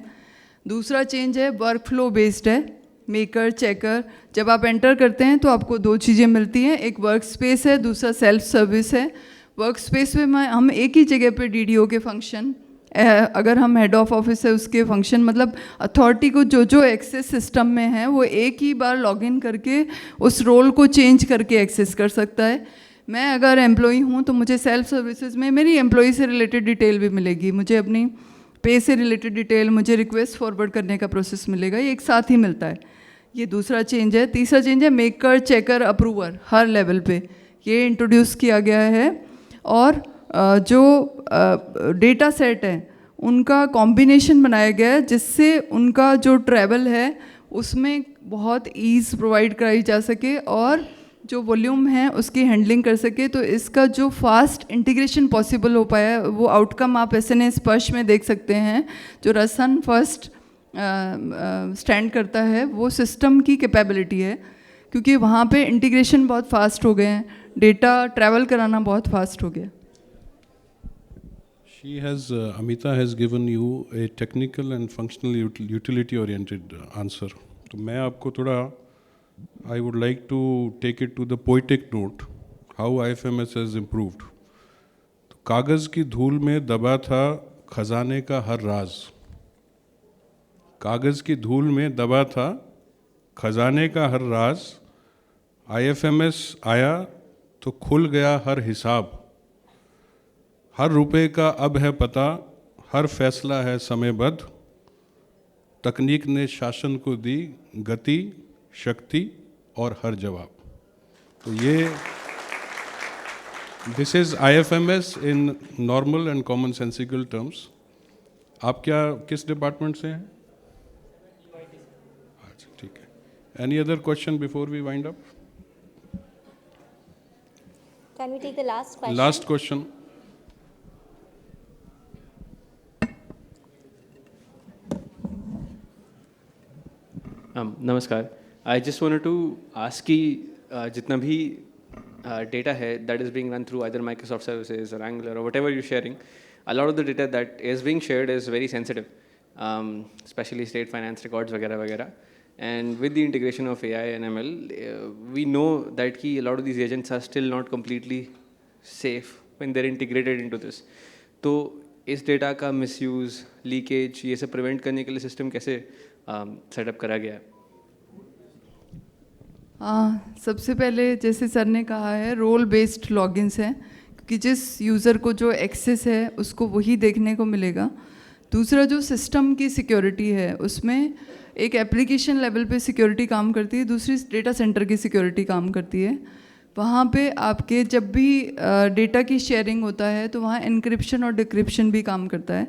दूसरा चेंज है वर्क फ्लो बेस्ड है, मेकर, चेकर। जब आप एंटर करते हैं तो आपको 2 चीज़ें मिलती हैं, एक वर्क स्पेस है, दूसरा सेल्फ सर्विस है। वर्क स्पेस में हम एक ही जगह पे DDO के फंक्शन, अगर हम हेड ऑफ ऑफिस है उसके फंक्शन, मतलब अथॉरिटी को जो जो एक्सेस सिस्टम में है वो एक ही बार लॉगिन करके उस रोल को चेंज करके एक्सेस कर सकता है। मैं अगर एम्प्लॉई हूँ तो मुझे सेल्फ सर्विसेज में मेरी एम्प्लॉई से रिलेटेड डिटेल भी मिलेगी, मुझे अपनी पे से रिलेटेड डिटेल, मुझे रिक्वेस्ट फॉरवर्ड करने का प्रोसेस मिलेगा, ये एक साथ ही मिलता है। ये दूसरा चेंज है। तीसरा चेंज है मेकर, चेकर, अप्रूवर हर लेवल पे ये इंट्रोड्यूस किया गया है। और जो डेटा सेट है उनका कॉम्बिनेशन बनाया गया है, जिससे उनका जो ट्रैवल है उसमें बहुत ईज़ प्रोवाइड कराई जा सके और जो वॉल्यूम है उसकी हैंडलिंग कर सके। तो इसका जो फास्ट इंटीग्रेशन पॉसिबल हो पाया वो आउटकम आप SNA स्पर्श में देख सकते हैं। जो रसन फर्स्ट स्टैंड करता है वो सिस्टम की कैपेबिलिटी है, क्योंकि वहाँ पे इंटीग्रेशन बहुत फास्ट हो गए हैं, डेटा ट्रैवल कराना बहुत फास्ट हो गया। Amita has given you a technical and functional utility oriented answer. तो मैं आपको थोड़ा I would like to take it to the poetic note, how IFMS has improved. तो कागज़ की धूल में दबा था खजाने का हर राज, कागज़ की धूल में दबा था खजाने का हर राज, IFMS आया तो खुल गया हर हिसाब, हर रुपए का अब है पता, हर फैसला है समयबद्ध, तकनीक ने शासन को दी गति, शक्ति और हर जवाब। तो ये this is IFMS in normal and common sensical terms. आप क्या किस डिपार्टमेंट से हैं? अच्छा, ठीक है। Any other question before we wind up? Can we take the last question? Last question. नमस्कार। I just wanted to ask कि जितना भी डेटा है that is being run through either Microsoft services और एंगुलर और whatever you sharing, a lot of the data that is being shared is very sensitive, specially state finance records वगैरह वगैरह। And with the integration of AI and ML, we know that a lot of these agents are still not completely safe when they're integrated into this. तो इस data का misuse, leakage, ये सब prevent करने के लिए सिस्टम कैसे setup करा गया है? सबसे पहले जैसे सर ने कहा है रोल बेस्ड लॉगिन्स हैं, क्योंकि जिस यूज़र को जो एक्सेस है उसको वही देखने को मिलेगा। दूसरा जो सिस्टम की सिक्योरिटी है उसमें एक एप्लीकेशन लेवल पे सिक्योरिटी काम करती है, दूसरी डेटा सेंटर की सिक्योरिटी काम करती है। वहाँ पे आपके जब भी डेटा की शेयरिंग होता है तो वहाँ एनक्रिप्शन और डिक्रिप्शन भी काम करता है,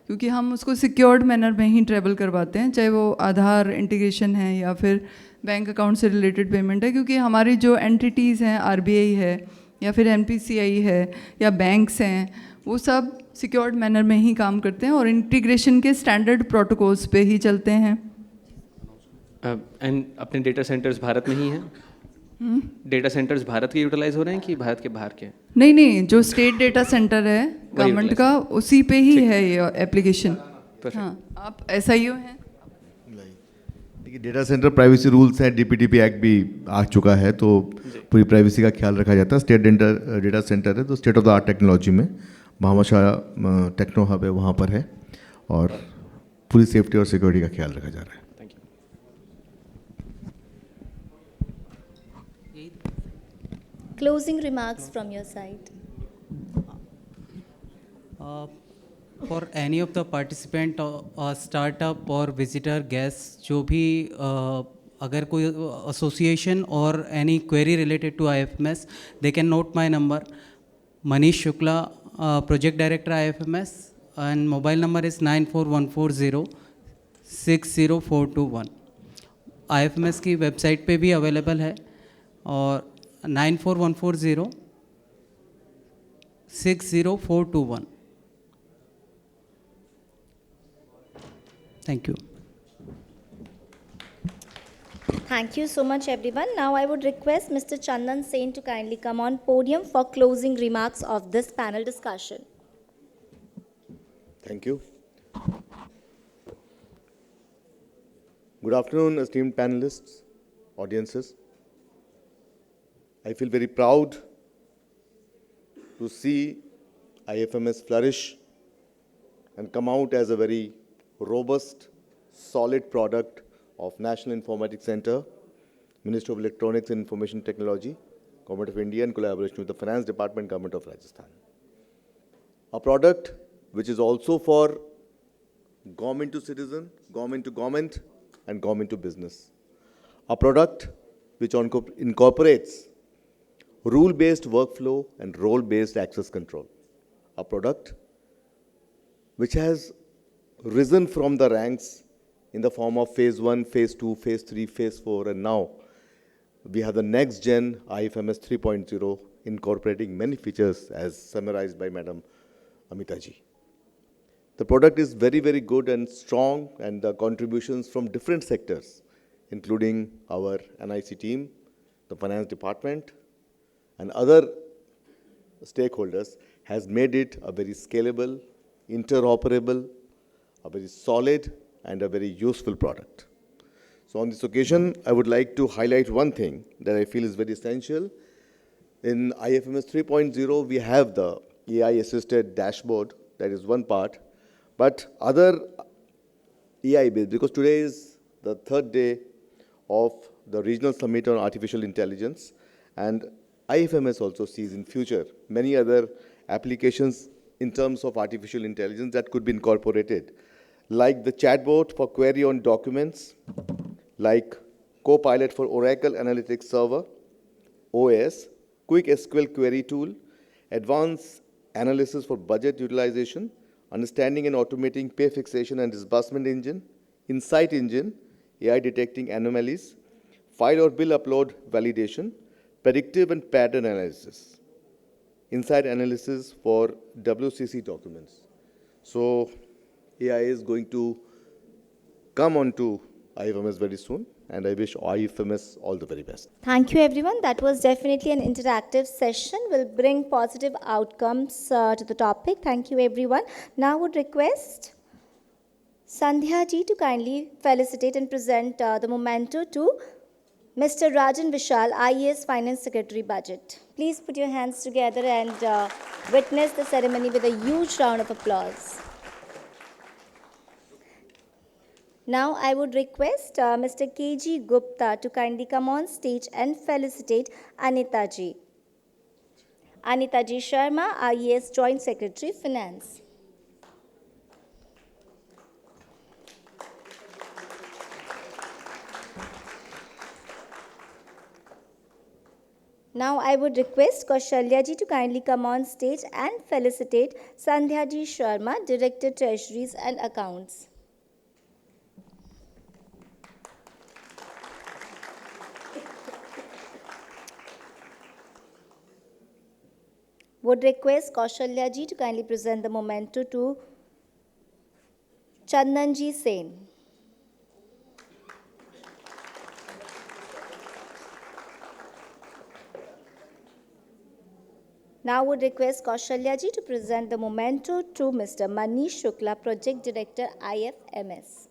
क्योंकि हम उसको सिक्योर्ड मैनर में ही ट्रैवल करवाते हैं, चाहे वो आधार इंटीग्रेशन है या फिर बैंक अकाउंट से रिलेटेड पेमेंट है। क्योंकि हमारी जो एंटिटीज़ हैं, RBI है या फिर NPCI है या बैंक्स हैं, वो सब सिक्योर्ड मैनर में ही काम करते हैं और इंटीग्रेशन के स्टैंडर्ड प्रोटोकॉल्स पे ही चलते हैं। एंड अपने डेटा सेंटर्स भारत में ही हैं? डेटा सेंटर्स भारत के यूटिलाइज हो रहे हैं कि भारत के बाहर के? नहीं, जो स्टेट डेटा सेंटर है गवर्नमेंट का उसी पे ही है ये एप्लीकेशन। हाँ, आप SIO हैं? देखिए, डेटा सेंटर प्राइवेसी रूल्स हैं, DPDP एक्ट भी आ चुका है, तो पूरी प्राइवेसी का ख्याल रखा जाता है। स्टेट डेटा सेंटर है तो state of the art technology में भामाशाह टेक्नो हब है, वहाँ पर है और पूरी सेफ्टी और सिक्योरिटी का ख्याल रखा जा रहा है। Closing remarks from your side. For any of the participant or startup or visitor guests, जो भी अगर कोई association or any query related to IFMS, they can note my number, Manish Shukla, Project Director IFMS, and mobile number is 94140 60421. IFMS की website पे भी available है, और 9414060421। Thank you. Thank you so much, everyone. Now I would request Mr. Chandan Sen to kindly come on podium for closing remarks of this panel discussion. Thank you. Good afternoon, esteemed panelists, audiences. I feel very proud to see IFMS flourish and come out as a very robust, solid product of National Informatics Center, Ministry of Electronics and Information Technology, Government of India, in collaboration with the Finance Department, Government of Rajasthan. A product which is also for government to citizen, government to government, and government to business. A product which incorporates rule-based workflow and role-based access control. A product which has risen from the ranks in the form of phase 1, phase 2, phase 3, phase 4, and now we have the next gen IFMS 3.0 incorporating many features as summarized by Madam Amita ji. The product is very, very good and strong, and the contributions from different sectors, including our NIC team, the finance department, and other stakeholders, has made it a very scalable, interoperable, a very solid, and a very useful product. So on this occasion, I would like to highlight one thing that I feel is very essential. In IFMS 3.0, we have the AI-assisted dashboard, that is one part, but other AI-based, because today is the third day of the Regional Summit on Artificial Intelligence, and IFMS also sees in future many other applications in terms of artificial intelligence that could be incorporated, like the chatbot for query on documents, like Copilot for Oracle Analytics Server, OS, Quick SQL query tool, advanced analysis for budget utilization, understanding and automating pay fixation and disbursement engine, insight engine, AI detecting anomalies, file or bill upload validation, predictive and pattern analysis, insight analysis for WCC documents. So AI is going to come onto IFMS very soon, and I wish IFMS all the very best. Thank you, everyone. That was definitely an interactive session. Will bring positive outcomes to the topic. Thank you, everyone. Now, I would request Sandhya ji to kindly felicitate and present the memento to Mr. Rajan Vishal, IAS Finance Secretary Budget. Please put your hands together and witness the ceremony with a huge round of applause. Now, I would request Mr. K.G. Gupta to kindly come on stage and felicitate Anita ji. Anita ji Sharma, IAS Joint Secretary, Finance. Now, I would request Kaushalya ji to kindly come on stage and felicitate Sandhya ji Sharma, Director, Treasuries and Accounts. Would request Kaushalya ji to kindly present the memento to Chandan ji Sen. Now would request Kaushalya ji to present the memento to Mr. Manish Shukla, Project Director, IFMS.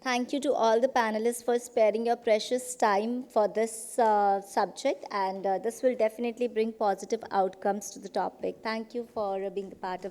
Thank you to all the panelists for sparing your precious time for this subject, and this will definitely bring positive outcomes to the topic. Thank you for being a part of